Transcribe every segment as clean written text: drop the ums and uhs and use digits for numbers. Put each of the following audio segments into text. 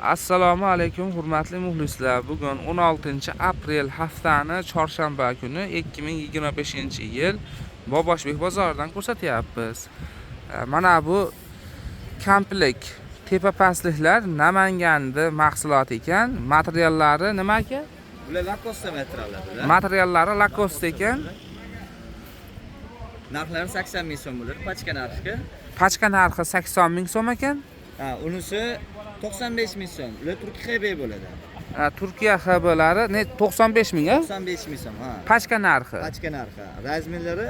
Assalomu alaykum hurmatli muxlislar. Bugun 16-aprel haftani chorshanba kuni 2025-yil Boboshbek bozoridan ko'rsatyapmiz. Mana bu komplekt tepa pastliklar Namanganda mahsulot ekan. Materiallari nima ekan? Bular Lacoste materiallar. Materiallari Lacoste ekan. Narxlari 80 ming so'm bo'ladi, pachka narxi. Pachka narxi 80 ming so'm ekan. Unisi 95 ming so'm. Ular Turkiya GB bo'ladi. Turkiya HB'lari 95 ming, 95 ming so'm, ha. Pachka narxi. Pachka narxi. Razmerlari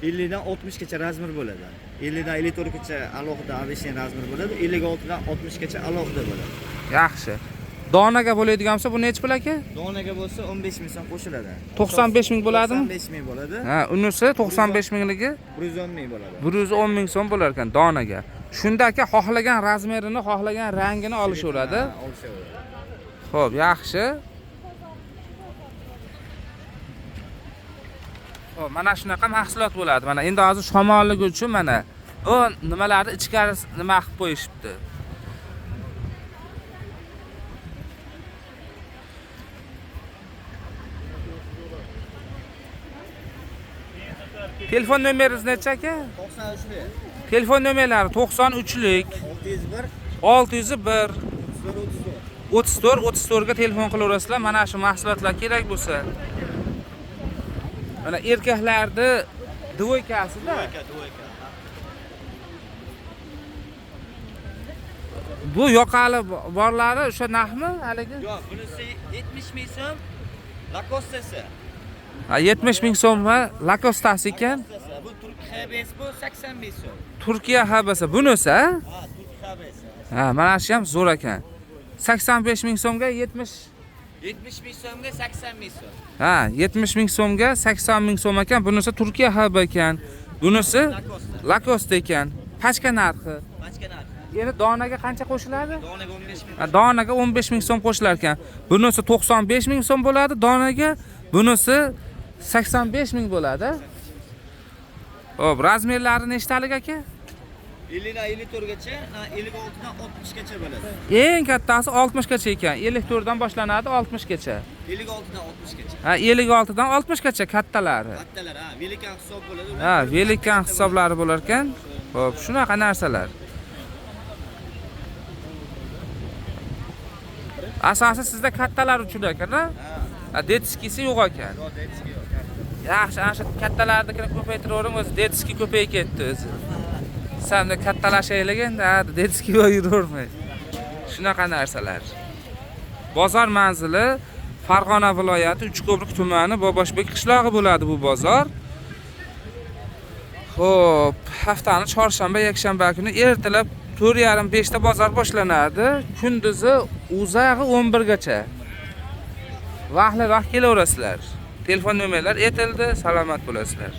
50 dan 60 gacha razmer bo'ladi. 50 dan 54 gacha alohida avishni razmer bo'ladi, 56 dan 60 gacha alohida bo'ladi. Yaxshi. Donaga bo'ladigan bo'lsa bu necha pul aka? Donaga bo'lsa 15 ming so'm qo'shiladi. 95 ming bo'ladimi? 95 ming bo'ladi. Unisi 95 mingligi 110 ming bo'ladi. 110 ming so'm bo'lar ekan donaga. Shunda aka xohlagan razmerini, xohlagan rangini olishaveradi. Xo'p, yaxshi. Xo'p, mana shunaqa mahsulot bo'ladi. Mana endi hozir shamolligi uchun mana bu nimalarni ichkari nima qilib qo'yishibdi. Telefon nomeringiz necha aka? 93lik. Telefon nomerlari 93lik 601 34 ga telefon qilaverasizlar. Mana shu mahsulotlar kerak bo'lsa. Mana erkaklarni dvoykasida. Dvoyka. Bu yoqali borlari o'sha narxmi haligi? Yo'q, bunisi 70 ming so'm. Lacoste'si. 70 ming so'mga Lacoste'si ekan. Bu Turkiya HB'si bu 80 ming so'm. Turkiya HB'si bunisi, Ha, Turkiya HB'si. mana shu ham zo'r ekan. 85 ming so'mga 70 ming so'mga 80 ming so'm. 70 ming so'mga 80 ming so'm ekan. Bunisi Turkiya HB ekan. Bunisi Lacoste ekan. Pachka narxi. Pachka narxi. Endi donaga qancha qo'shiladi? Donaga 15 ming. Donaga 15 ming so'm qo'shilar ekan. Bunisi 95 ming so'm bo'ladi donaga. Bunisi 85 ming bo'ladi. Xo'p, razmerlari nechtalik aka? 50 dan 54 gacha, 56 dan 60 gacha bo'ladi. Eng kattasi 60 gacha ekan. 54 dan boshlanadi 60 gacha. 56 dan 60 gacha. 56 dan 60 gacha kattalari. Kattalar, velikan hisob bo'ladi. Velikan hisoblari bo'lar ekan. Xo'p, shunaqa narsalar. Asosi sizda kattalar uchun ekan-a? Detskisi yo'q ekan. Yo'q, detski yo'q. Yaxshi, ana shu kattalarnikini ko'paytiravering, o'zi detski ko'payib ketdi o'zi. Samda kattalashaylik endi, detski yuravermay. Shunaqa narsalar. Bozor manzili Farg'ona viloyati Uchko'prik tumani Boboshbek qishlog'i bo'ladi bu bozor. Xo'p, haftani chorshanba, yakshanba kuni ertalab 4:30-5 ta bozor boshlanadi. Kunduzi uzag'i 11 gacha. Vaqtli-vaqt kelaverasizlar. Telefon nomerlar aytildi. Salomat bo'lasizlar.